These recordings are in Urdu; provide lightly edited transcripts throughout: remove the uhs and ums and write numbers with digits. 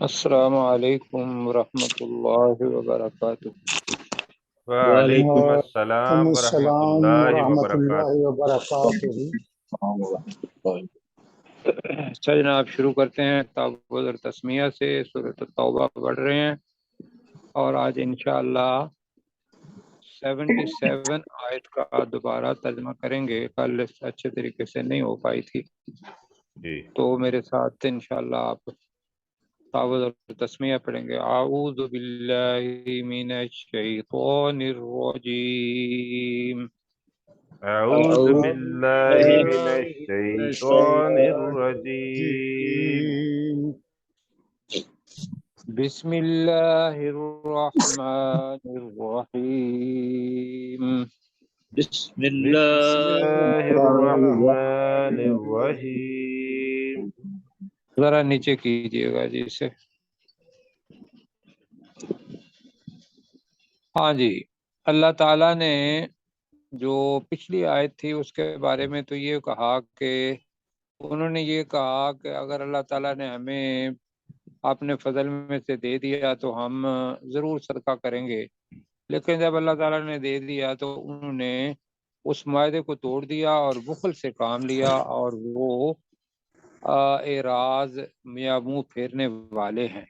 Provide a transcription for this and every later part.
السلام علیکم ورحمۃ اللہ وبرکاتہ۔ وعلیکم وعلیکم السلام ورحمۃ السلام اللہ ورحمۃ اللہ وبرکاتہ۔ وبرکاتہ۔ اچھا جناب، شروع کرتے ہیں تعوذ اور تسمیہ سے۔ سورۃ التوبہ پڑھ رہے ہیں اور آج انشاءاللہ 77 آیت کا دوبارہ ترجمہ کریں گے۔ کل اچھے طریقے سے نہیں ہو پائی تھی، جی تو میرے ساتھ انشاءاللہ آپ تعوذ اور تسمیہ پڑھیں گے۔ اعوذ باللہ من الشیطان الرجیم، اعوذ باللہ من الشیطان الرجیم۔ بسم اللہ الرحمن الرحیم، بسم بسم اللہ اللہ الرحمن الرحیم۔ ذرا نیچے کیجئے گا جی سے۔ ہاں جی، اللہ تعالیٰ نے جو پچھلی آیت تھی اس کے بارے میں تو یہ کہا کہ انہوں نے یہ کہا کہ اگر اللہ تعالیٰ نے ہمیں اپنے فضل میں سے دے دیا تو ہم ضرور صدقہ کریں گے، لیکن جب اللہ تعالیٰ نے دے دیا تو انہوں نے اس معاہدے کو توڑ دیا اور بخل سے کام لیا، اور وہ اعراض یا منہ پھیرنے والے ہیں۔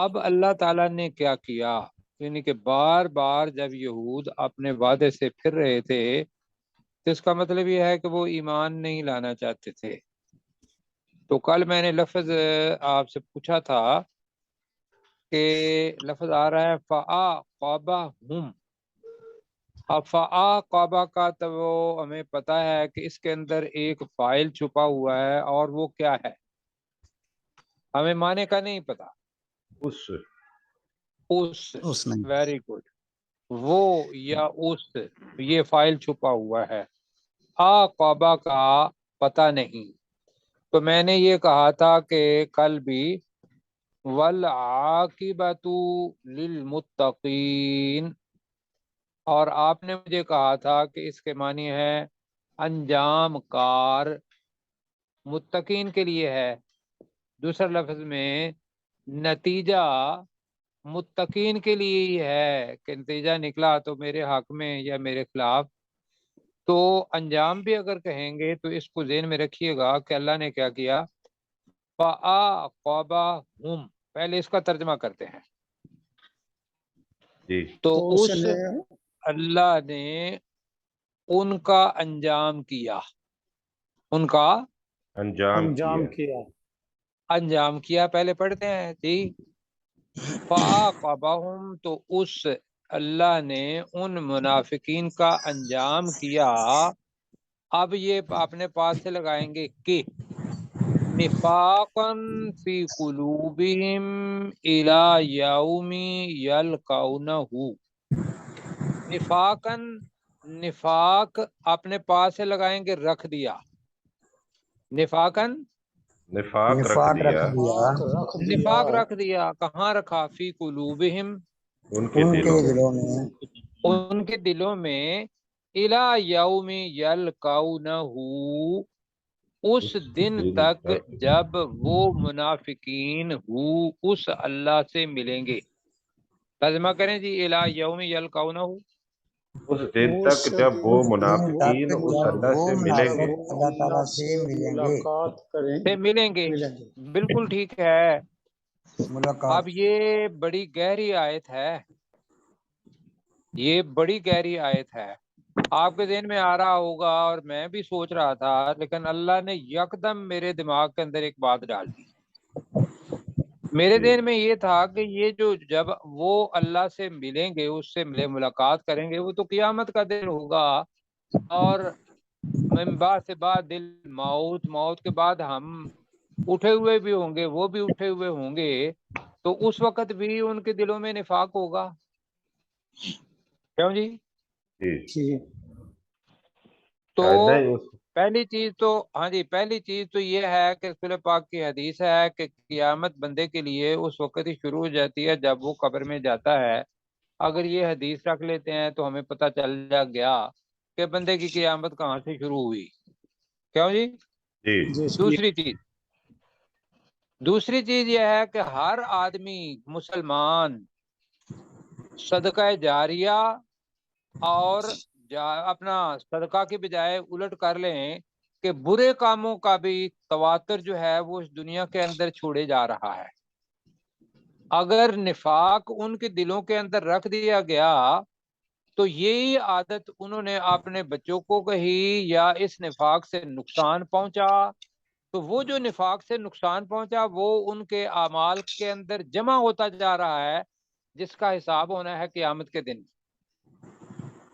اب اللہ تعالیٰ نے کیا کیا، یعنی کہ بار بار جب یہود اپنے وعدے سے پھر رہے تھے تو اس کا مطلب یہ ہے کہ وہ ایمان نہیں لانا چاہتے تھے۔ تو کل میں نے لفظ آپ سے پوچھا تھا کہ لفظ آ رہا ہے فَأَعْقَبَهُمْ۔ اب فَأَعْقَبَ کا تو ہمیں پتہ ہے کہ اس کے اندر ایک فاعل چھپا ہوا ہے، اور وہ کیا ہے ہمیں معنی کا نہیں پتا۔ اس ویری گڈ، وہ یا اس، یہ فاعل چھپا ہوا ہے، عقبہ کا پتہ نہیں۔ تو میں نے یہ کہا تھا کہ کل بھی والعاقبۃ للمتقین، اور آپ نے مجھے کہا تھا کہ اس کے معنی ہے انجام کار متقین کے لیے ہے، دوسرے لفظ میں نتیجہ متقین کے لیے ہی ہے کہ نتیجہ نکلا تو میرے حق میں یا میرے خلاف۔ تو انجام بھی اگر کہیں گے تو اس کو ذہن میں رکھیے گا کہ اللہ نے کیا کیا، فَأَعْقَبَهُمْ۔ پہلے اس کا ترجمہ کرتے ہیں۔ جی تو اس اس نے اللہ نے ان کا انجام کیا، ان کا انجام کیا۔ انجام کیا، پہلے پڑھتے ہیں جی۔ فَعَاقَبَهُمْ، تو اس اللہ نے ان منافقین کا انجام کیا۔ اب یہ اپنے پاس سے لگائیں گے کہ نفاقاً فی قلوبہم الی یوم یلقونہ، نفاقاً، نفاق اپنے پاس سے لگائیں گے رکھ دیا، نفاقاً نفاق رکھ دیا نفاق رکھ دیا، کہاں رکھا، فی قلوبہم، ان کے دلوں میں۔ ان کے دلوں میں، الی یوم یلقونہ، اس دن تک جب وہ منافقین اس اللہ سے ملیں گے۔ ترجمہ کریں جی، الی یوم یلقونہ، اس دن تک جب وہ منافقین اس اللہ سے ملیں گے۔ اللہ تعالیٰ سے ملاقات کریں سے ملیں گے، بالکل ٹھیک ہے۔ اب یہ بڑی گہری آیت ہے، یہ بڑی گہری آیت ہے، آپ کے ذہن میں آ رہا ہوگا اور میں بھی سوچ رہا تھا، لیکن اللہ نے یکدم میرے دماغ کے اندر ایک بات ڈال دی۔ میرے ذہن میں یہ تھا کہ یہ جو جب وہ اللہ سے ملیں گے، اس سے ملاقات کریں گے، وہ تو قیامت کا دن ہوگا، اور من بعد سے بعد دل موت، موت کے بعد ہم اٹھے ہوئے بھی ہوں گے، وہ بھی اٹھے ہوئے ہوں گے، تو اس وقت بھی ان کے دلوں میں نفاق ہوگا، کیوں جی؟ جی تو نہیں، پہلی چیز تو، ہاں جی، پہلی چیز تو یہ ہے کہ رسول پاک کی حدیث ہے کہ قیامت بندے کے لیے اس وقت ہی شروع ہو جاتی ہے جب وہ قبر میں جاتا ہے۔ اگر یہ حدیث رکھ لیتے ہیں تو ہمیں پتہ چل گیا کہ بندے کی قیامت کہاں سے شروع ہوئی، کیوں جی؟ جی دوسری چیز، دوسری چیز یہ ہے کہ ہر آدمی مسلمان صدقہ جاریہ اور اپنا صدقہ کی بجائے الٹ کر لیں کہ برے کاموں کا بھی تواتر جو ہے وہ اس دنیا کے اندر چھوڑے جا رہا ہے۔ اگر نفاق ان کے دلوں کے اندر رکھ دیا گیا تو یہی عادت انہوں نے اپنے بچوں کو کہی یا اس نفاق سے نقصان پہنچا، تو وہ جو نفاق سے نقصان پہنچا وہ ان کے اعمال کے اندر جمع ہوتا جا رہا ہے، جس کا حساب ہونا ہے قیامت کے دن۔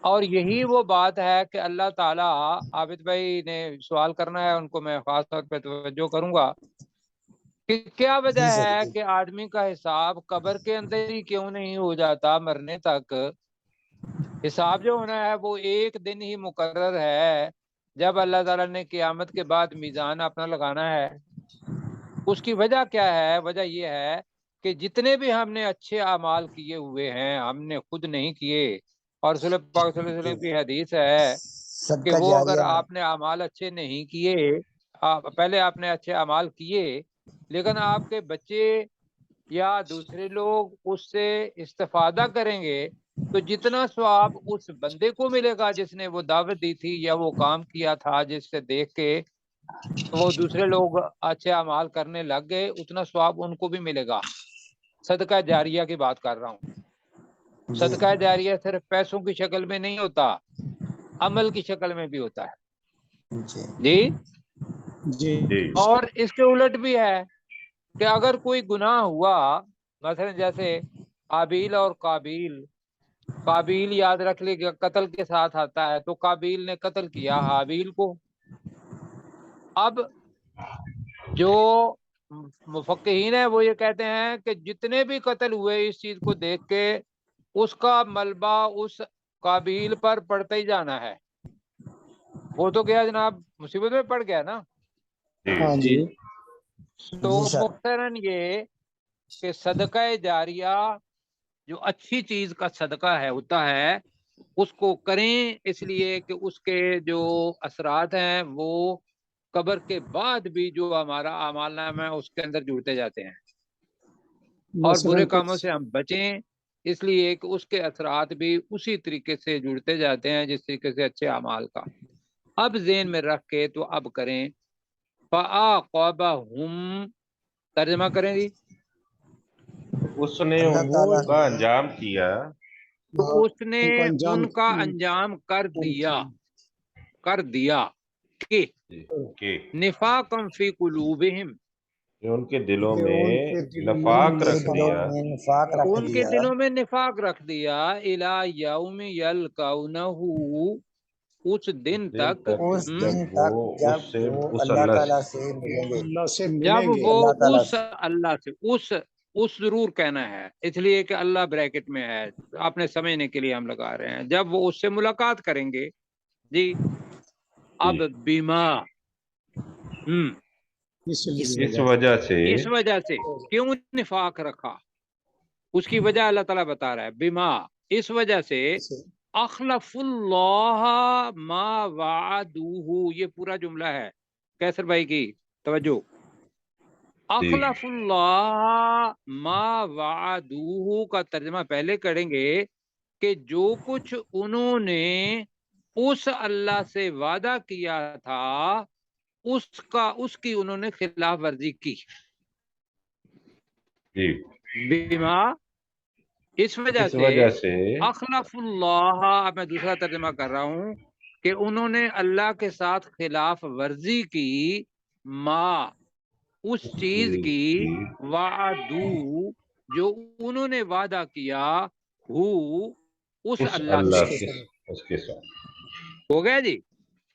اور یہی وہ بات ہے کہ اللہ تعالیٰ، عابد بھائی نے سوال کرنا ہے، ان کو میں خاص طور پہ توجہ کروں گا کہ کیا وجہ ہے کہ آدمی کا حساب قبر کے اندر ہی کیوں نہیں ہو جاتا؟ مرنے تک حساب جو ہونا ہے وہ ایک دن ہی مقرر ہے، جب اللہ تعالیٰ نے قیامت کے بعد میزان اپنا لگانا ہے۔ اس کی وجہ کیا ہے؟ وجہ یہ ہے کہ جتنے بھی ہم نے اچھے اعمال کیے ہوئے ہیں، ہم نے خود نہیں کیے، اور رسول پاک صلی اللہ علیہ وسلم کی حدیث ہے کہ وہ اگر آپ نے اعمال اچھے نہیں کیے، پہلے آپ نے اچھے اعمال کیے لیکن آپ کے بچے یا دوسرے لوگ اس سے استفادہ کریں گے تو جتنا ثواب اس بندے کو ملے گا جس نے وہ دعوت دی تھی یا وہ کام کیا تھا جس سے دیکھ کے وہ دوسرے لوگ اچھے اعمال کرنے لگ گئے، اتنا ثواب ان کو بھی ملے گا۔ صدقہ جاریہ کی بات کر رہا ہوں۔ صدقہ جاریہ صرف پیسوں کی شکل میں نہیں ہوتا، عمل کی شکل میں بھی ہوتا ہے۔ جی اور اس کے الٹ بھی ہے کہ اگر کوئی گناہ ہوا، مثلا جیسے حابیل اور قابیل، قابیل یاد رکھ لے کہ قتل کے ساتھ آتا ہے، تو قابیل نے قتل کیا حابیل کو۔ اب جو مفقہین ہیں وہ یہ کہتے ہیں کہ جتنے بھی قتل ہوئے اس چیز کو دیکھ کے اس کا ملبہ اس قابیل پر پڑتا ہی جانا ہے۔ وہ تو کیا جناب مصیبت میں پڑ گیا نا۔ جی تو مختصراً یہ کہ صدقہ جاریہ جو اچھی چیز کا صدقہ ہے ہوتا ہے، اس کو کریں اس لیے کہ اس کے جو اثرات ہیں وہ قبر کے بعد بھی جو ہمارا اعمال نامہ ہے اس کے اندر جڑتے جاتے ہیں، اور برے کاموں سے ہم بچیں اس لیے کہ اس کے اثرات بھی اسی طریقے سے جڑتے جاتے ہیں جس طریقے سے اچھے اعمال کا۔ اب ذہن میں رکھ کے تو اب کریں فَعَاقَبَهُمْ، ترجمہ کریں جی۔ اس نے ان کا انجام کیا، تو اس نے ان کا انجام کر دیا کہ نفاقا فی قلوبہم، ان کے دلوں میں نفاق رکھ دیا، ان کے دلوں میں نفاق رکھ دیا، الی یوم یلقونہ، اس دن تک جب وہ اس اللہ سے جب وہ اس اللہ سے اس ضرور کہنا ہے اس لیے کہ اللہ بریکٹ میں ہے، آپ نے سمجھنے کے لیے ہم لگا رہے ہیں، جب وہ اس سے ملاقات کریں گے جی۔ اب بیما اس وجہ سے کیوں نفاق رکھا، اس کی وجہ اللہ تعالیٰ بتا رہا ہے، بیما اس وجہ سے اخلف اللہ ما وعدوہ، یہ پورا جملہ ہے کیسر بھائی کی توجہ، اخلف اللہ ما وعدوہ کا ترجمہ پہلے کریں گے کہ جو کچھ انہوں نے اس اللہ سے وعدہ کیا تھا اس کی انہوں نے خلاف ورزی کی۔ بیما اس وجہ سے اخلف اللہ، اب میں دوسرا ترجمہ کر رہا ہوں کہ انہوں نے اللہ کے ساتھ خلاف ورزی کی، ما اس چیز کی، وعدو جو انہوں نے وعدہ کیا، اس اللہ سے۔ ہو گیا جی؟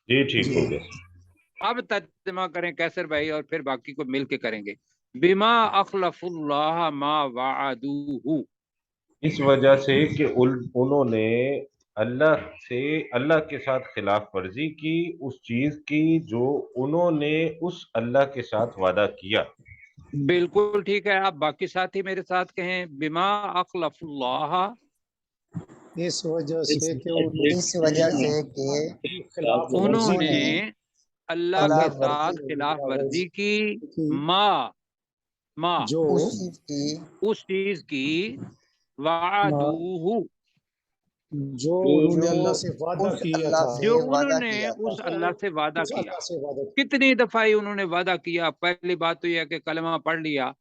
جی ٹھیک ہو گیا۔ اب ترجمہ کریں کیسر بھائی اور پھر باقی کو مل کے کریں گے۔ بما اخلف اللہ ما وعدوہ، اس وجہ سے کہ انہوں نے اللہ کے ساتھ خلاف ورزی کی اس چیز کی جو انہوں نے اس اللہ کے ساتھ وعدہ کیا۔ بالکل ٹھیک ہے، آپ باقی ساتھی میرے ساتھ کہیں بما اخلف اللہ، اس وجہ سے کہ انہوں نے اللہ کے ساتھ خلاف ورزی کی، ما ما جو اس چیز کی وعدوہ جو انہوں نے اللہ سے وعدہ کیا تھا، جو انہوں نے اس اللہ سے وعدہ اس کیا. اللہ سے وعدہ کتنی دفعہ ہی انہوں نے وعدہ کیا. پہلی بات تو یہ ہے کہ کلمہ پڑھ لیا،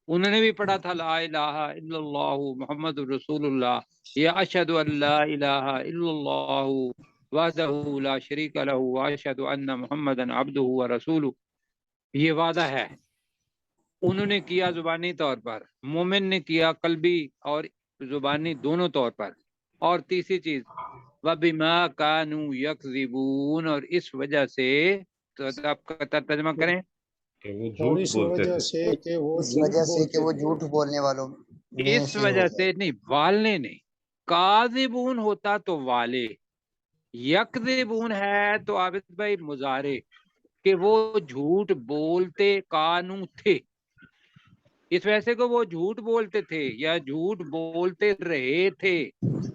انہوں نے بھی پڑھا تھا لا الہ الا اللہ محمد رسول اللہ، یا اشہد ان لا الہ الا اللہ وحدہ لا شریک لہ واشہد ان محمدا عبدہ ورسولہ. یہ وعدہ ہے، انہوں نے کیا زبانی طور پر، مومن نے کیا قلبی اور زبانی دونوں طور پر. اور تیسری چیز وَبِمَا كَانُوا يَكْذِبُونَ، اور اس وجہ سے، تو آپ کا ترجمہ کریں. کہ وہ اور جھوٹ اس بولتے وجہ تھے. سے کہ وہ اس وجہ سے کہ وہ تھے. جھوٹ بولنے والوں میں اس سے وجہ ہو سے نہیں، والنے نہیں. کاذبون ہوتا تو والے، یکذبون ہے تو عابد بھائی مضارع، کہ وہ جھوٹ بولتے کانو تھے. اس وجہ سے کہ وہ جھوٹ بولتے تھے یا جھوٹ بولتے رہے تھے.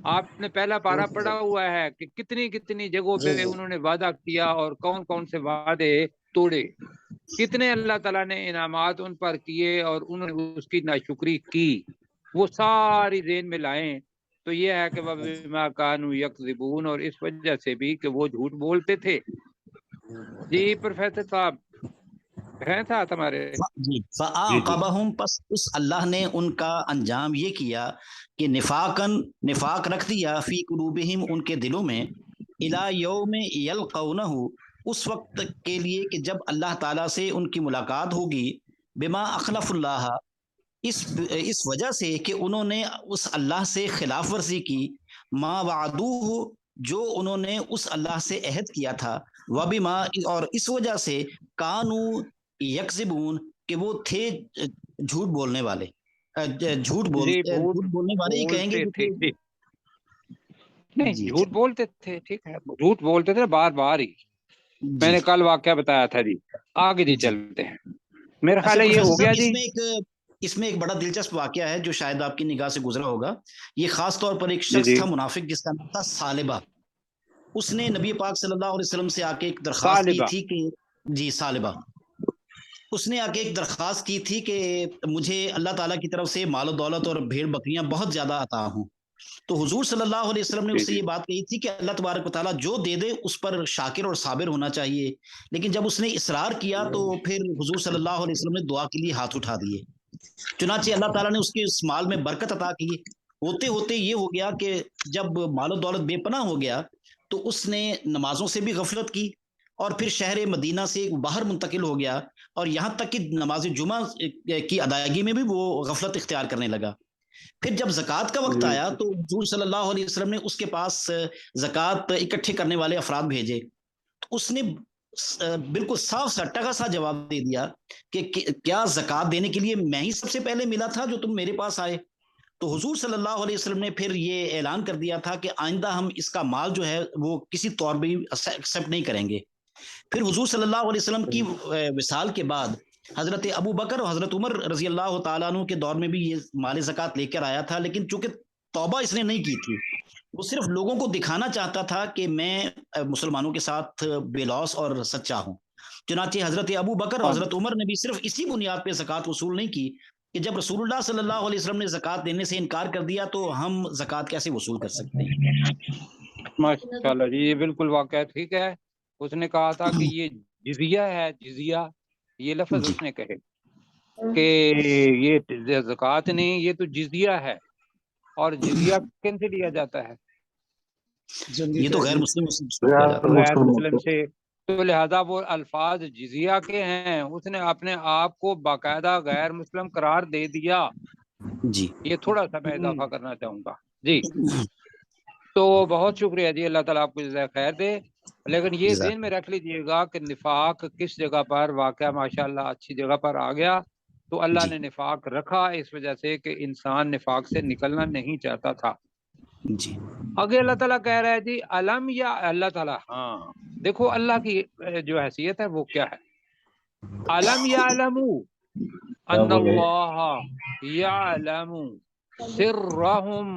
آپ نے پہلا پارہ جھوٹ پڑھا ہوا ہے کہ کتنی کتنی جگہوں جی پہ انہوں نے وعدہ کیا اور کون کون سے وعدے توڑے، کتنے اللہ تعالیٰ نے انعامات ان پر کیے اور انہوں نے اس کی ناشکری کی. وہ ساری ذہن میں لائیں تو یہ ہے کہ وَبِمَا كَانُوا يَكْذِبُونَ، اور اس وجہ سے بھی کہ وہ جھوٹ بولتے تھے. جی پروفیسر صاحب ہیں ساتھ ہمارے؟ جی جی فَأَعْقَبَهُمْ، پس اس اللہ نے ان کا انجام یہ کیا کہ نفاق رکھ دیا فی قلوبہم ان کے دلوں میں، الی یوم یلقونہ اس وقت کے لیے کہ جب اللہ تعالیٰ سے ان کی ملاقات ہوگی، بما اخلف اللہ اس وجہ سے کہ انہوں نے اس اللہ سے خلاف ورزی کی، ما وعدوہ جو انہوں نے اس اللہ سے عہد کیا تھا، وبما اور اس وجہ سے کانو یکذبون کہ وہ تھے جھوٹ بولنے والے. جھوٹ بولنے والے ہی کہیں گے بولتے تھے. کیونکہ جی نہیں، جی جھوٹ بولتے تھے، ٹھیک ہے، جھوٹ بولتے تھے بار بار ہی. میں جی نے کل واقعہ بتایا تھا جی. آگے جی جی چلتے ہیں. میرا اچھا خیال ہے یہ پروفیسر ہو گیا صاحب، جی. اس میں ایک بڑا دلچسپ واقعہ ہے جو شاید آپ کی نگاہ سے گزرا ہوگا. یہ خاص طور پر ایک جی شخص جی تھا منافق جس کا نام تھا سالبہ. اس نے نبی پاک صلی اللہ علیہ وسلم سے آ کے ایک درخواست کی طالبہ. تھی کہ جی سالبہ، اس نے آ کے ایک درخواست کی تھی کہ مجھے اللہ تعالیٰ کی طرف سے مال و دولت اور بھیڑ بکریاں بہت زیادہ عطا ہوں. تو حضور صلی اللہ علیہ وسلم نے جی اس سے جی یہ بات کہی تھی کہ اللہ تبارک و تعالیٰ جو دے دے اس پر شاکر اور صابر ہونا چاہیے. لیکن جب اس نے اصرار کیا تو پھر حضور صلی اللہ علیہ وسلم نے دعا کے لیے ہاتھ اٹھا دیے. چنانچہ اللہ تعالیٰ نے اس کے اس مال میں برکت عطا کی. ہوتے ہوتے یہ ہو گیا کہ جب مال و دولت بے پناہ ہو گیا تو اس نے نمازوں سے بھی غفلت کی اور پھر شہر مدینہ سے باہر منتقل ہو گیا اور یہاں تک کہ نماز جمعہ کی ادائیگی میں بھی وہ غفلت اختیار کرنے لگا. پھر جب زکوٰۃ کا وقت آیا تو حضور صلی اللہ علیہ وسلم نے اس کے پاس زکوٰۃ اکٹھے کرنے والے افراد بھیجے. اس نے بالکل صاف سٹکا سا جواب دے دیا کہ کیا زکوٰۃ دینے کے لیے میں ہی سب سے پہلے ملا تھا جو تم میرے پاس آئے. تو حضور صلی اللہ علیہ وسلم نے پھر یہ اعلان کر دیا تھا کہ آئندہ ہم اس کا مال جو ہے وہ کسی طور پہ ایکسیپٹ نہیں کریں گے. پھر حضور صلی اللہ علیہ وسلم کی وصال کے بعد حضرت ابو بکر اور حضرت عمر رضی اللہ تعالیٰ عنہ کے دور میں بھی یہ مال زکوٰۃ لے کر آیا تھا، لیکن چونکہ توبہ اس نے نہیں کی تھی، وہ صرف لوگوں کو دکھانا چاہتا تھا کہ میں مسلمانوں کے ساتھ بے لوث اور سچا ہوں. چنانچہ حضرت ابو بکر اور حضرت عمر نے بھی صرف اسی بنیاد پہ زکوٰۃ وصول نہیں کی کہ جب رسول اللہ صلی اللہ علیہ وسلم نے زکوٰۃ دینے سے انکار کر دیا تو ہم زکوٰۃ کیسے وصول کر سکتے ہیں. ماشاء اللہ جی، یہ بالکل واقعہ ٹھیک ہے. اس نے کہا تھا کہ یہ جزیہ ہے، جزیہ یہ لفظ جی اس نے کہے کہ یہ زکوٰۃ نہیں، یہ تو جزیہ ہے. اور جزیہ کن سے لیا جاتا ہے؟ یہ تو غیر مسلم غیر مسلم سے. تو لہذا وہ الفاظ جزیہ کے ہیں، اس نے اپنے آپ کو باقاعدہ غیر مسلم قرار دے دیا. جی یہ تھوڑا سا میں اضافہ کرنا چاہوں گا جی. تو بہت شکریہ جی، اللہ تعالیٰ آپ کو جزائے خیر دے. لیکن یہ ذہن میں رکھ لیجئے گا کہ نفاق کس جگہ پر واقعہ ماشاءاللہ اچھی جگہ پر آ گیا. تو اللہ نے نفاق رکھا اس وجہ سے کہ انسان نفاق سے نکلنا نہیں چاہتا تھا. جی آگے اللہ تعالیٰ کہہ رہا ہے جی علم یا اللہ تعالیٰ، ہاں دیکھو اللہ کی جو حیثیت ہے وہ کیا ہے. علم یعلم ان اللہ یعلم سرہم،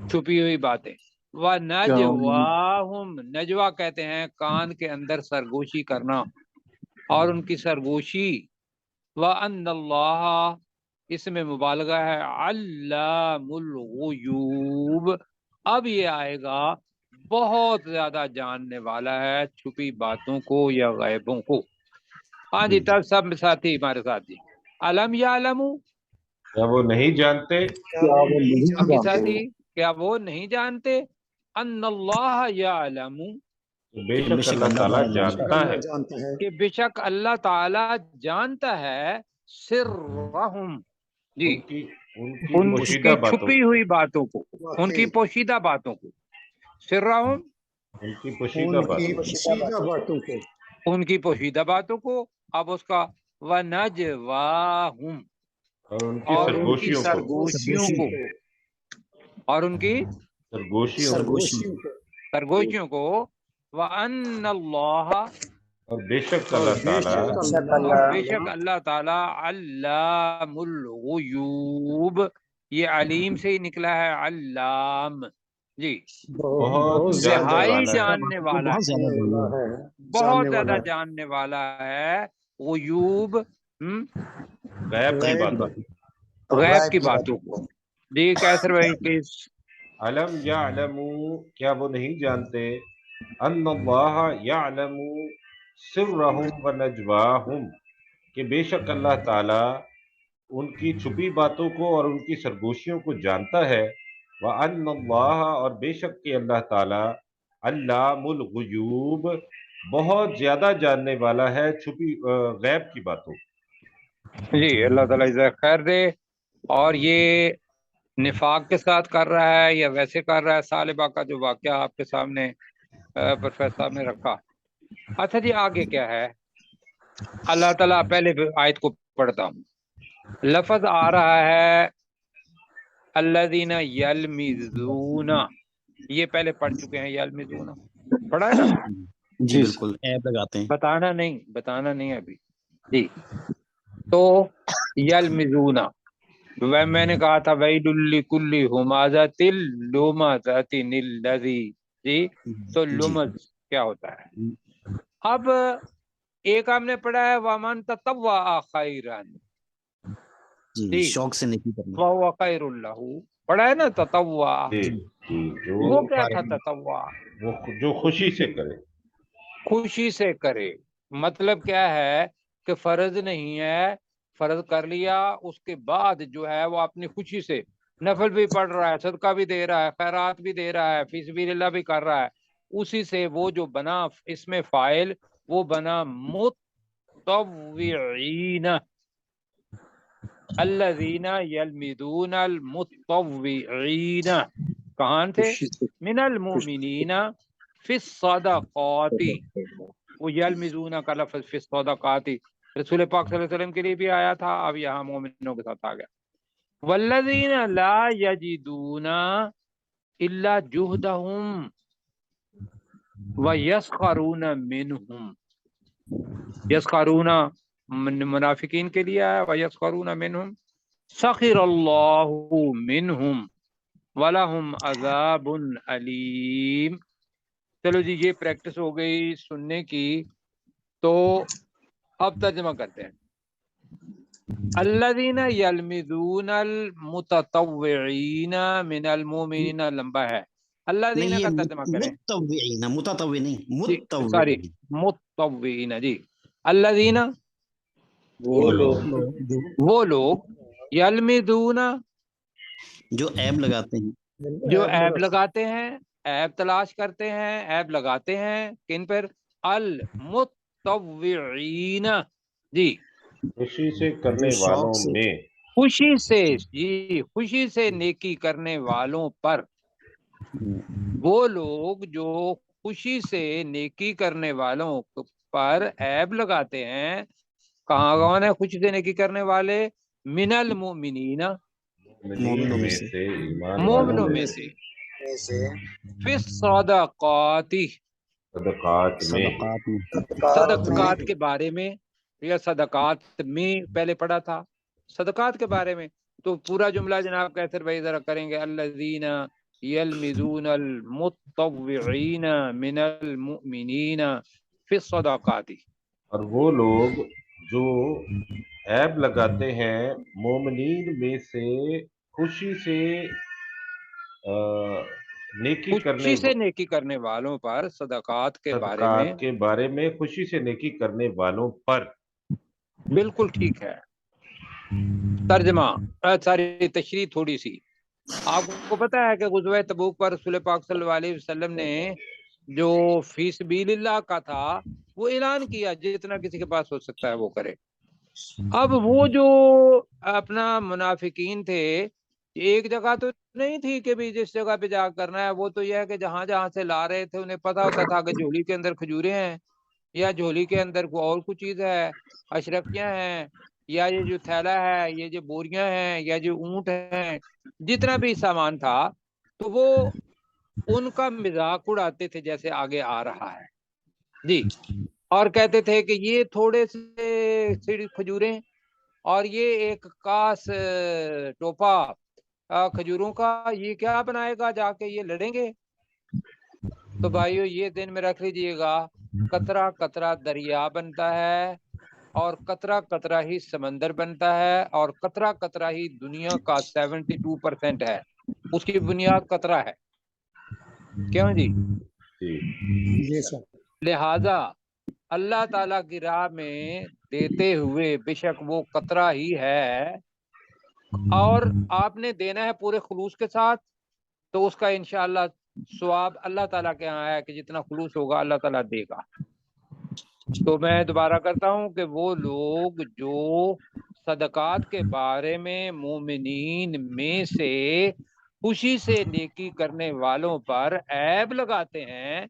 چھپی ہوئی باتیں، وَنَجْوَاهُمْ، نجوا کہتے ہیں کان کے اندر سرگوشی کرنا، اور ان کی سرگوشی وَأَنَّ اللَّهَ اس میں مبالغہ ہے علام الغیوب، اب یہ آئے گا بہت زیادہ جاننے والا ہے چھپی باتوں کو یا غیبوں کو۔ ہاں جی، تب سب ساتھی ہمارے ساتھ جی، علم یعلم، کیا وہ نہیں جانتے؟ کیا وہ نہیں باقی جانتے ساتھی کیا وہ نہیں جانتے ان اللہ یعلم بے کہ شک اللہ تعالیٰ جانتا ہے جانتا ہے کہ بے شک اللہ تعالی جانتا ہے سرہم، جی ان کی ان پوشیدہ کی باتوں چھپی ہوئی باتوں کو، ان واقعی کی پوشیدہ باتوں کو، سرہم ان کی پوشیدہ ان باتوں کی پوشیدہ باتوں کو، ان کی پوشیدہ باتوں کو، اب اس کا وَنَجْوَاهُمْ اور ان کی اور ان کی سرگوشیوں کو، سرگوشیوں کو، اور ان کی سرگوشیوں کو، سرگوشیوں کو، سرگوشیوں کو، وَأَنَّ اللَّهَ اور بے شک اور اللہ بے تعالیٰ شک اور اللہ بے شک اللہ تعالی علام الغیوب، یہ علیم سے ہی نکلا ہے علام، جی بہت جاننے انتہائی والا ہے، جاننے والا بہت ہے، زیادہ ضرور ہے۔ بہت جاننے زیادہ والا ہے، جاننے والا ہے، غیوب غیب کی غیب کی باتوں۔ بات غیب غائب کی کی باتوں باتوں کو۔ کو۔ جی کیسر بھائی پلیز۔ علم یعلموا، کیا وہ نہیں جانتے، ان اللہ یعلم سرہم و نجواہم، کہ بے شک اللہ تعالیٰ ان کی چھپی باتوں کو اور ان کی سرگوشیوں کو جانتا ہے، وَأَنَّ اللَّهَ اور بے شک کہ اللہ تعالیٰ علام الغیوب بہت زیادہ جاننے والا ہے چھپی غیب کی باتوں۔ جی اللہ تعالیٰ جزاک خیر دے۔ اور یہ نفاق کے ساتھ کر رہا ہے یا ویسے کر رہا ہے؟ صالبہ کا جو واقعہ آپ کے سامنے پروفیسر صاحب نے رکھا۔ اچھا جی آگے کیا ہے؟ اللہ تعالیٰ پہلے آیت کو پڑھتا ہوں، لفظ آ رہا ہے الذین یلمزون، یہ پہلے پڑھ چکے ہیں، یلمزون پڑھا ہے نا؟ جی بالکل ایپ لگاتے ہیں۔ بتانا نہیں ابھی جی۔ تو یلمزون، میں نے کہا تھا ویل لکل ہمازۃ لمزۃ الذی، جی تو لمز کیا ہوتا ہے؟ اب ایک ہم نے پڑھا ہے ومن تطوع خیرا، جی شوق سے نیکی کرنا۔ وہو خیر اللہ، پڑھا ہے نا تطوع، جو وہ کیا تھا تطوع؟ جو خوشی سے کرے، خوشی سے کرے، مطلب کیا ہے کہ فرض نہیں ہے، فرض کر لیا اس کے بعد جو ہے وہ اپنی خوشی سے نفل بھی پڑھ رہا ہے، صدقہ بھی دے رہا ہے، خیرات بھی دے رہا ہے، فی سبیل اللہ بھی کر رہا ہے، اسی سے وہ جو بنا اس میں فاعل وہ بنا متطوعین، الذین یلمزون المتطوعین، کہاں تھے؟ من المؤمنین فی الصدقات، وہ یلمزون کا لفظ فی الصدقات رسول پاک صلی اللہ علیہ وسلم کے لیے بھی آیا تھا، اب یہاں مومنوں کے ساتھ آ گیا۔ والذین لا یجدون الا جہدہم ویسخرون منہم، یسخرون منافقین کے لیے آیا، ویسخرون منہم سخر اللہ منہم وَلَهُمْ عَذَابٌ علیم۔ چلو جی یہ پریکٹس ہو گئی سننے کی، تو اب ترجمہ کرتے ہیں۔ الذین یلمزون المتطوعین من المؤمنین، لمبا ہے، الذین نہیں کا یہ ترجمہ کریں، متطوعین، متطوع نہیں سوری متطوعین، متطوعین، جی الذین وہ لوگ وہ لوگ، یلمزون جو ایب لگاتے ہیں، جو عیب لگاتے ہیں، عیب تلاش کرتے ہیں، عیب لگاتے ہیں کن پر؟ المتطوعین، جی خوشی سے کرنے جو شوق والوں سے، میں، خوشی سے، جی خوشی سے نیکی کرنے والوں پر، وہ لوگ جو خوشی سے نیکی کرنے والوں پر عیب لگاتے ہیں، کہاں کون ہے خوشی سے نیکی کرنے والے؟ من المؤمنین، مومنوں میں میں سے، سے، ایمان والوں مومنوں میں میں سے، سے، میں سے فی الصدقات، صدقات میں، صدقات میں، صدقات میں، صدقات کے بارے میں، یا صدقات میں پہلے پڑھا تھا، صدقات کے بارے میں، تو پورا جملہ جناب کیسر بھائی ذرا کریں گے، الذین یلمزون المتطوعین من المؤمنین فی الصدقات، اور وہ لوگ جو عیب لگاتے ہیں مومنین میں سے خوشی سے نیکی خوشی سے نیکی کرنے والوں پر صدقات کے بارے میں، صدقات کے بارے میں خوشی سے نیکی کرنے والوں پر. بالکل ٹھیک ہے. ترجمہ ساری تشریح تھوڑی سی. آپ کو پتا ہے کہ غزوہ تبوک پر رسول پاک صلی اللہ علیہ وسلم نے جو فی سبیل اللہ کا تھا وہ اعلان کیا جتنا کسی کے پاس ہو سکتا ہے وہ کرے. اب وہ جو اپنا منافقین تھے ایک جگہ تو نہیں تھی کہ بھی جس جگہ پہ جا کرنا ہے، وہ تو یہ ہے کہ جہاں جہاں سے لا رہے تھے انہیں پتا ہوتا تھا کہ جھولی کے اندر کھجورے ہیں یا جھولی کے اندر کوئی اور کچھ چیز ہے، اشرفیاں ہیں یا یہ جو تھیلا ہے، یہ جو بوریاں ہیں یا جو اونٹ ہیں، جتنا بھی سامان تھا تو وہ ان کا مذاق اڑاتے تھے جیسے آگے آ رہا ہے جی، اور کہتے تھے کہ یہ تھوڑے سے کھجوریں اور یہ ایک کاس ٹوپا کھجوروں کا یہ کیا بنائے گا، جا کے یہ لڑیں گے. تو بھائیو یہ دن میں رکھ لیجئے گا، قطرہ قطرہ دریا بنتا ہے اور قطرہ قطرہ ہی سمندر بنتا ہے اور قطرہ قطرہ ہی دنیا کا 72% ہے، اس کی بنیاد قطرہ ہے. کیوں جی؟ جی سر. لہذا اللہ تعالیٰ کی راہ میں دیتے ہوئے بے شک وہ قطرہ ہی ہے اور آپ نے دینا ہے پورے خلوص کے ساتھ تو اس کا انشاءاللہ ثواب اللہ تعالیٰ کے ہاں ہے کہ جتنا خلوص ہوگا اللہ تعالیٰ دے گا. تو میں دوبارہ کرتا ہوں کہ وہ لوگ جو صدقات کے بارے میں مومنین میں سے خوشی سے نیکی کرنے والوں پر عیب لگاتے ہیں.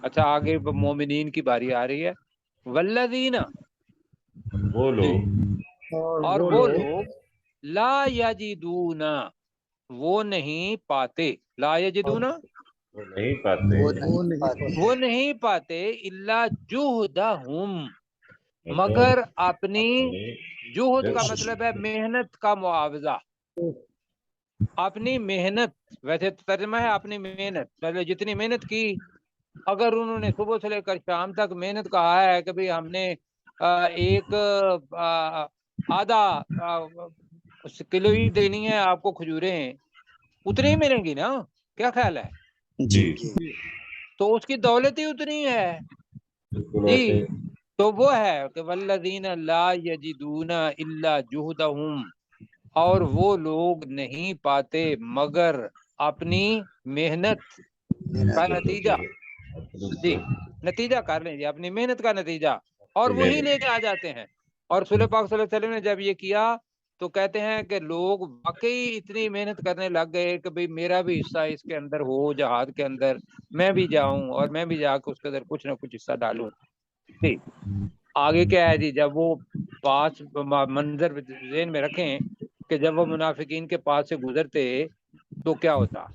اچھا آگے مومنین کی باری آ رہی ہے. والذین وہ لوگ اور وہ لوگ لا یجدون وہ نہیں پاتے، لا یجدون وہ نہیں پاتے وہ نہیں پاتے الا جہدہم مگر اپنی جہد کا مطلب ہے محنت کا معاوضہ، اپنی محنت. ویسے ترجمہ ہے اپنی محنت، مطلب جتنی محنت کی اگر انہوں نے صبح سے لے کر شام تک محنت کہا ہے کہ بھی ہم نے ایک آدھا کلو ہی دینی ہے آپ کو کھجوریں، اتنی ہی ملیں گی نا، کیا خیال ہے جی تو اس کی دولت ہی اتنی ہے جی. تو وہ ہے کہ والذین لا یجدون الا جہدہم اور وہ لوگ نہیں پاتے مگر اپنی محنت کا نتیجہ. جی نتیجہ کر لیں جی، اپنی محنت کا نتیجہ اور وہی لے کے آ جاتے ہیں. اور رسول پاک صلی اللہ علیہ وسلم نے جب یہ کیا تو کہتے ہیں کہ لوگ واقعی اتنی محنت کرنے لگ گئے کہ بھئی میرا بھی حصہ اس کے اندر ہو، جہاد کے اندر میں بھی جاؤں اور میں بھی جا کے اس کے اندر کچھ نہ کچھ حصہ ڈالوں. جی آگے کیا ہے جی، جب وہ پاس منظر ذہن میں رکھیں کہ جب وہ منافقین کے پاس سے گزرتے تو کیا ہوتا،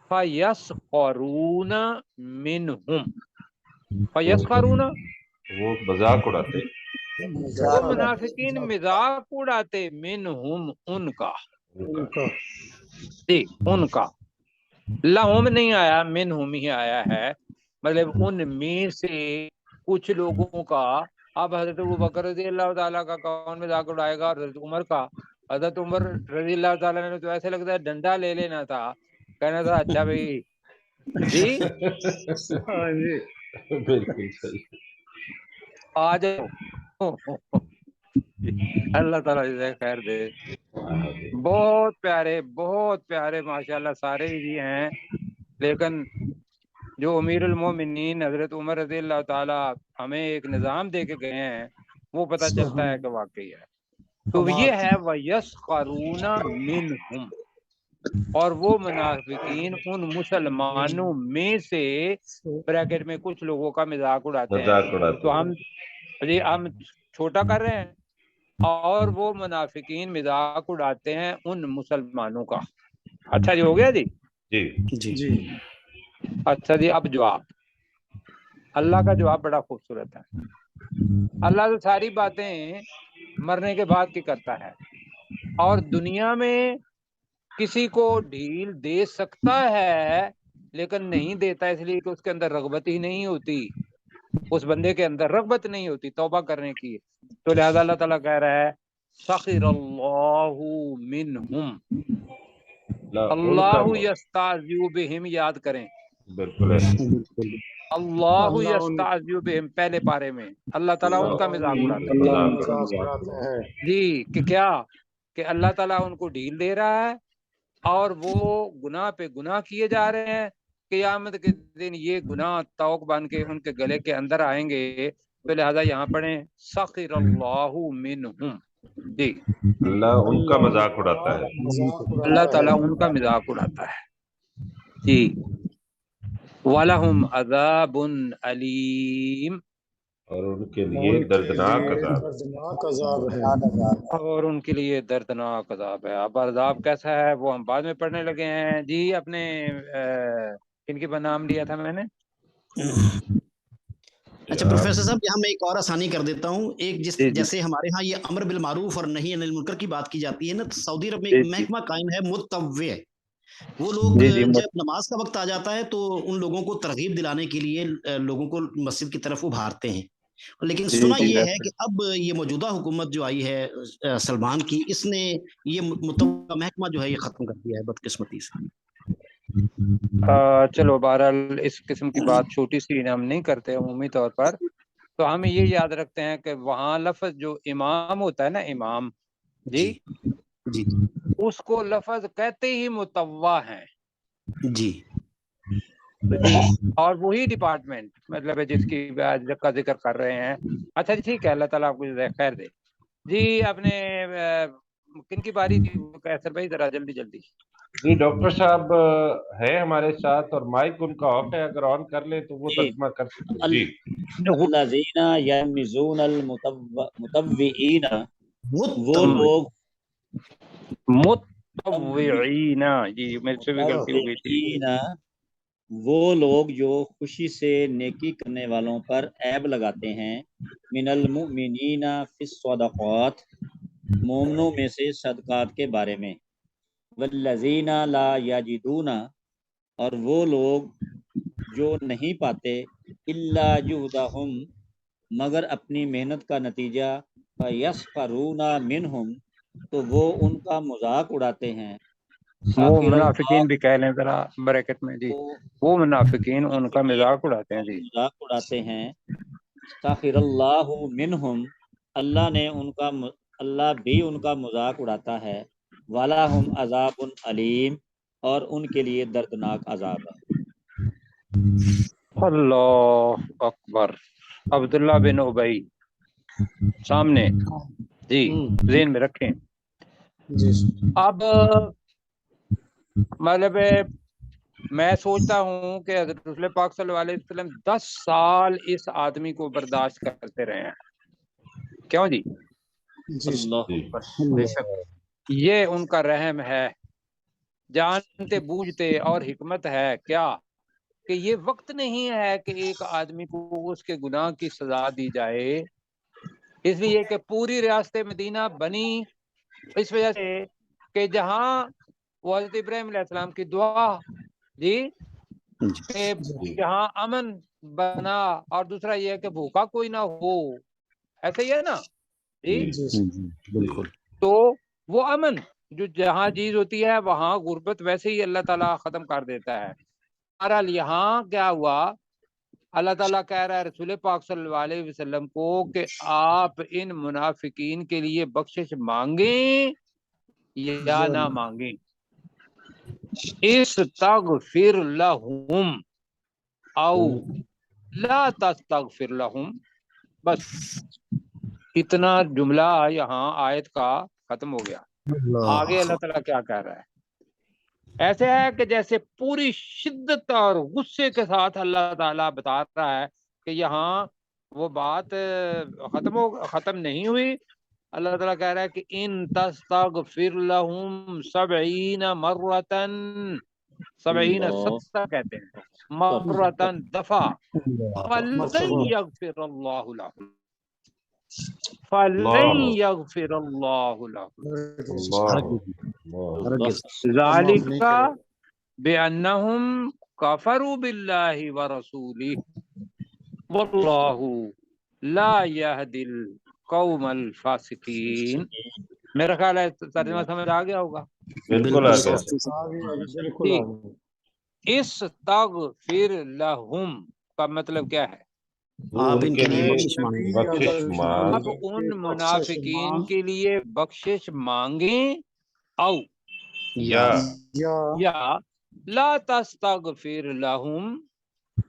فَيَسْخَرُونَ مِنْهُمْ فَيَسْخَرُونَ وہ مذاق اڑاتے، وہ منافقین مذاق اڑاتے منہم ان کا، جی ان کا. لہم نہیں آیا منہم ہی آیا ہے، مطلب ان میں سے کچھ لوگوں کا. اب حضرت ابوبکر رضی اللہ تعالیٰ کا کون مذاق اڑائے گا، حضرت عمر کا. حضرت عمر رضی اللہ تعالیٰ نے تو ایسے لگتا ہے ڈنڈا لے لینا تھا، کہنا تھا اچھا بھائی جی بالکل صحیح. آ جاؤ. اللہ تعالیٰ جزائے خیر دے. بہت پیارے ماشاءاللہ سارے ہی ہیں، لیکن جو امیر المومنین حضرت عمر رضی اللہ تعالیٰ ہمیں ایک نظام دے کے گئے ہیں وہ پتہ چلتا ہے کہ واقعی ہے. تو یہ ہے وَيَسْخَرُونَ مِنْهُمْ اور وہ منافقین ان مسلمانوں میں سے بریکٹ میں کچھ لوگوں کا مذاق اڑاتے ہیں. تو ہم چھوٹا کر رہے ہیں اور وہ منافقین مذاق اڑاتے ہیں ان مسلمانوں کا. اچھا جی ہو گیا جی. جی اچھا جی اب جواب، اللہ کا جواب بڑا خوبصورت ہے. اللہ تو ساری باتیں مرنے کے بعد کی کرتا ہے اور دنیا میں کسی کو ڈھیل دے سکتا ہے لیکن نہیں دیتا اس لیے کہ اس کے اندر رغبت ہی نہیں ہوتی. اس بندے کے اندر رغبت نہیں ہوتی توبہ کرنے کی، تو لہذا اللہ تعالیٰ کہہ رہا ہے سخر اللہ منہم، اللہ یستہزئ بہم، یاد کریں بالکل ہے، اللہ یستہزئ بہم پہلے پارے میں اللہ تعالیٰ ان کا مذاق اڑاتا ہے، اللہ مذاق اڑاتا ہے، جی کہ کیا کہ اللہ تعالیٰ ان کو ڈھیل دے رہا ہے اور وہ گناہ پہ گناہ کیے جا رہے ہیں، قیامت کے دن یہ گناہ توق بن کے ان کے گلے کے اندر آئیں گے، تو لہذا یہاں پڑھیں سخر اللہ منہم، جی اللہ ان کا مذاق اڑاتا ہے، اللہ تعالیٰ ان کا مذاق اڑاتا ہے، جی وَلَهُمْ عَذَابٌ علیم، اور ان کے لیے دردناک عذاب، دردناک عذاب ہے، اور ان کے لیے دردناک عذاب ہے۔ اب عذاب کیسا ہے وہ ہم بعد میں پڑھنے لگے ہیں۔ جی اپنے کن کی نام لیا تھا میں نے؟ اچھا پروفیسر صاحب یہاں میں ایک اور آسانی کر دیتا ہوں، ایک جی جیسے ہمارے ہاں یہ امر بالمعروف اور نہی عن المنکر کی بات کی جاتی ہے نا، تو سعودی عرب میں جی ایک جی محکمہ قائم ہے متطوع، وہ لوگ جی جی جب نماز کا وقت آ جاتا ہے تو ان لوگوں کو ترغیب دلانے کے لیے لوگوں کو مسجد کی طرف ابھارتے ہیں، لیکن جی سنا جی یہ ہے کہ اب یہ موجودہ حکومت جو آئی ہے سلمان کی، اس نے یہ متطوع محکمہ جو ہے یہ ختم کر دیا ہے بدقسمتی سے۔ چلو بہرحال اس قسم کی بات چھوٹی سی ہم نہیں کرتے عمومی طور پر، تو ہمیں یہ یاد رکھتے ہیں کہ وہاں لفظ جو امام ہوتا ہے نا، امام جی جی اس کو لفظ کہتے ہی متطوع ہیں جی جی، اور وہی ڈپارٹمنٹ مطلب ہے جس کی کا ذکر کر رہے ہیں۔ اچھا جی ٹھیک ہے، اللہ تعالیٰ آپ کو خیر دے۔ جی اپنے کن کی باری تھی کیسر بھائی؟ ذرا جلدی جلدی۔ جی ڈاکٹر صاحب ہے ہمارے ساتھ اور مائک ان کا آف ہے، اگر آن کر لیں تو وہ ترجمہ کر سکتے۔ جی الذین یلمزون المتطوعین، وہ لوگ متطوعین، جی میرے سے بھی غلطی ہو گئی تھی۔ وہ لوگ جو خوشی سے نیکی کرنے والوں پر عیب لگاتے ہیں، من المؤمنین فی الصدقات، مومنوں میں سے صدقات کے بارے میں، والذین لا یجدون، اور وہ لوگ جو نہیں پاتے، الا جہدہم، مگر اپنی محنت کا نتیجہ، فیسخرون منہم، تو وہ ان کا مذاق اڑاتے ہیں، وہ منافقین بھی کہہ لیں ذرا بریکٹ میں، جی وہ منافقین ان کا مذاق اڑاتے ہیں، جی مذاق اڑاتے ہیں، سخر اللہ منہم، اللہ نے ان کا اللہ بھی ان کا مذاق اڑاتا ہے، وَلَهُمْ عَذَابٌ علیم، اور ان کے لیے دردناک عذاب ہے۔ اللہ اکبر۔ عبداللہ بن ابی سامنے، جی ذہن میں رکھیں۔ جی اب مطلب میں سوچتا ہوں کہ حضرت رسول پاک صلی اللہ علیہ وسلم 10 سال اس آدمی کو برداشت کرتے رہے ہیں، کیوں جی؟ اللہ بے شک یہ ان کا رحم ہے، جانتے بوجھتے، اور حکمت ہے کیا کہ یہ وقت نہیں ہے کہ ایک آدمی کو اس کے گناہ کی سزا دی جائے، اس لیے کہ پوری ریاست مدینہ بنی اس وجہ سے کہ جہاں وہ حضرت ابراہیم علیہ السلام کی دعا جی کہ جہاں امن بنا، اور دوسرا یہ ہے کہ بھوکا کوئی نہ ہو، ایسا ہی ہے نا جی، بالکل۔ تو وہ امن جو جہاں چیز ہوتی ہے وہاں غربت ویسے ہی اللہ تعالیٰ ختم کر دیتا ہے۔ بہرحال یہاں کیا ہوا، اللہ تعالیٰ کہہ رہا ہے رسول پاک صلی اللہ علیہ وسلم کو کہ آپ ان منافقین کے لیے بخشش مانگیں یا نہ مانگیں، استغفر لہم او لا تستغفر لہم، بس اتنا جملہ یہاں آیت کا ختم ہو گیا۔ آگے اللہ تعالیٰ کیا کہہ رہا ہے؟ ایسے ہے کہ جیسے پوری شدت اور غصے کے ساتھ اللہ تعالیٰ بتا رہا ہے کہ یہاں وہ بات ختم نہیں ہوئی۔ اللہ تعالیٰ کہہ رہا ہے کہ ان تستغفر لہم 70 مرتن، 70 ستہ کہتے ہیں، مرتن دفعہ، فلن یغفر اللہ لہم، فلن یغفر اللہ لہم، ذالک بأنہم کفروا باللہ ورسولہ واللہ لا یہدی القوم الفاسقین. میرا خیال ہے ترجمہ سمجھ آ گیا ہوگا. بالکل آ گیا. بالکل جی. استغفر لہم کا مطلب کیا ہے؟ آپ ان ان کے کے لیے لیے بخشش مانگیں. بخشش مانگ. اب ان منافقین کے لیے بخشش مانگیں او یا یا لا تستغفر لہم.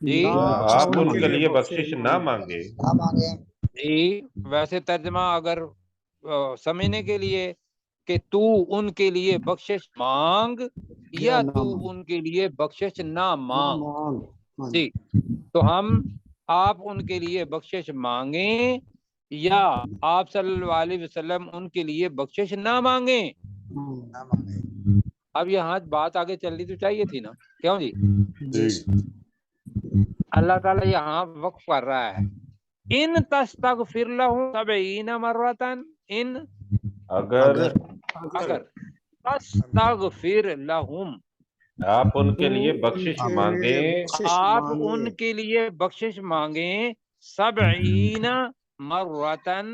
جی آپ ان کے لیے بخشش نہ مانگے. نہ مانگے. جی ویسے ترجمہ اگر سمجھنے کے لیے کہ تو ان کے لیے بخشش مانگ یا تو ان کے لیے بخشش نہ مانگ. جی تو ہم آپ ان کے لیے بخشش مانگیں یا آپ صلی اللہ علیہ وسلم ان کے لیے بخشش نہ مانگیں. نہ مانگے. اب یہاں بات آگے چلنی تو چاہیے تھی نا. کیوں جی؟ جی اللہ تعالیٰ یہاں وقف کر رہا ہے. ان تستغفر لہم 70 مرتن. ان اگر تستغفر لہم آپ ان کے لیے بخشش مانگیں آپ ان کے لیے بخشش مانگیں 70 مرتن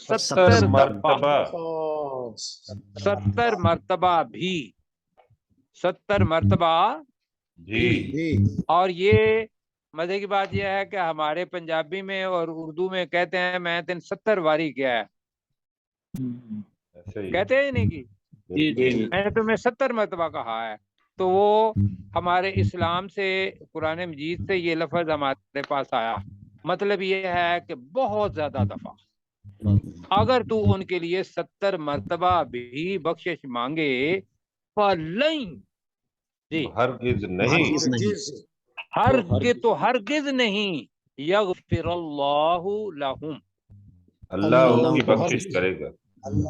70 مرتبہ. 70 مرتبہ بھی 70 مرتبہ جی اور یہ مزے کی بات یہ ہے کہ ہمارے پنجابی میں اور اردو میں کہتے ہیں میں تین 70 واری کیا ہے. ایسے ہی. کہتے ہیں نہیں کی میں نے تمہیں 70 مرتبہ کہا ہے. تو وہ ہمارے اسلام سے قرآن مجید سے یہ لفظ ہمارے پاس آیا. مطلب یہ ہے کہ بہت زیادہ دفعہ اگر تو ان کے لیے 70 مرتبہ بھی بخشش مانگے فَلَن. جی ہرگز نہیں. ہرگز نہیں یغفر اللہ لہم. اللہ ان کی بخشش کرے گا.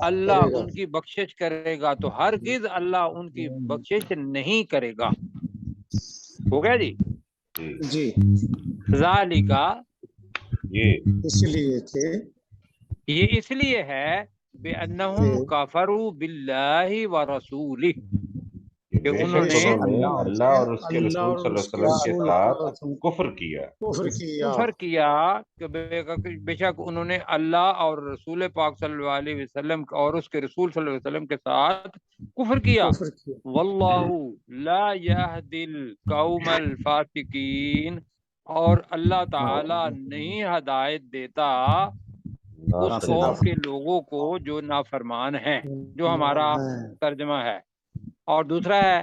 اللہ ان کی بخشش کرے گا تو ہرگز اللہ ان کی بخشش نہیں کرے گا. ہو گیا جی. جی ذالکا یہ اس لیے کہ یہ اس لیے ہے بِأَنَّهُمْ كَفَرُوا بِاللَّهِ وَرَسُولِهِ کہ بے انہوں شک نے انہوں نے اللہ اور اس کے رسول صلی اللہ علیہ وسلم کے ساتھ کفر کیا. کفر کیا کہ بے شک انہوں نے اللہ اور رسول پاک صلی اللہ علیہ وسلم اور اس کے رسول صلی اللہ علیہ وسلم کے ساتھ کفر کیا. واللہ لا یہدی القوم الفاسقین اور اللہ تعالی نہیں ہدایت دیتا اس قوم کے لوگوں کو جو نافرمان ہیں، جو ہمارا ترجمہ ہے. اور دوسرا ہے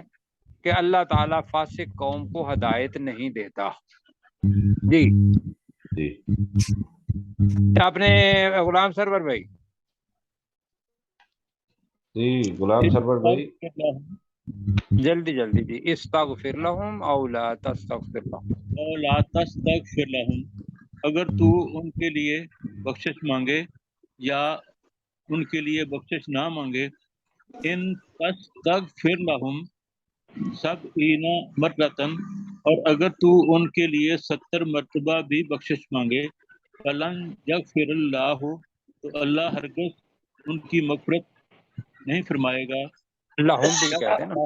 کہ اللہ تعالیٰ فاسق قوم کو ہدایت نہیں دیتا. جی جی آپ نے غلام سرور بھائی جی غلام سرور بھائی جلدی جی استغفر لہم او لا تستغفر لہم. او لا تستغفر لہم اگر تو ان کے لیے بخشش مانگے یا ان کے لیے بخشش نہ مانگے. ان تستغفر لہم 70 مرتن اور اگر تو ان کے لیے 70 مرتبہ بھی بخشش مانگے. فلن یغفر اللہ تو اللہ ہرگز ان کی مغفرت نہیں فرمائے گا. لہم بھی کہتے ہیں نا.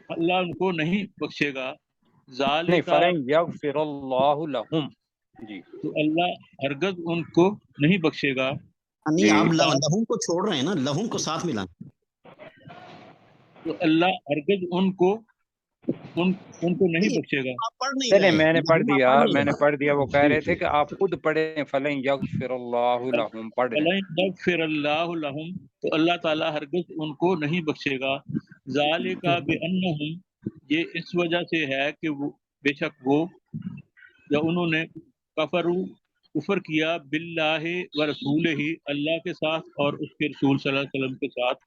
اللہ ان کو نہیں بخشے گا. نہیں ذالک فلن یغفر اللہ لہم. جی تو اللہ ہرگز ان کو نہیں بخشے گا. نہیں آپ لہم کو چھوڑ رہے ہیں نا، لہم کو ساتھ ملا. تو اللہ ہرگز ان کو نہیں بخشے گا. آپ پڑھ نہیں چلے رہے. میں نے پڑھ دیا وہ کہہ رہے تھے کہ آپ خود پڑھیں فلن یغفر اللہ لہم پڑھ دیں. فلن یغفر اللہ لہم تو اللہ تعالیٰ ہرگز ان کو نہیں بخشے گا. ذالک بانہم یہ اس وجہ سے ہے کہ وہ بے شک وہ یا انہوں نے کفر کیا باللہ و رسولہ اللہ کے ساتھ اور اس کے رسول صلی اللہ علیہ وسلم کے ساتھ.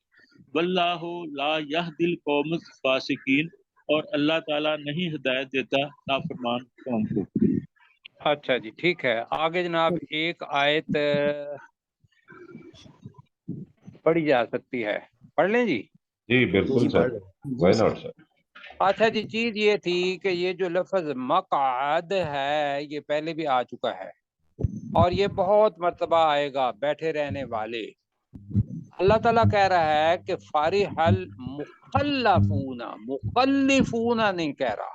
واللہ لا یہدی القوم الفاسقین اور اللہ تعالیٰ نہیں ہدایت دیتا نافرمان قوم کو. اچھا جی ٹھیک ہے. آگے جناب ایک آیت پڑھی جا سکتی ہے، پڑھ لیں جی. جی بالکل سر. وائی ناٹ سر. اچھا جی چیز یہ تھی کہ یہ جو لفظ مقعد ہے یہ پہلے بھی آ چکا ہے اور یہ بہت مرتبہ آئے گا، بیٹھے رہنے والے. اللہ تعالیٰ کہہ رہا ہے کہ فارح المخلفون، مخلفون نہیں کہہ رہا.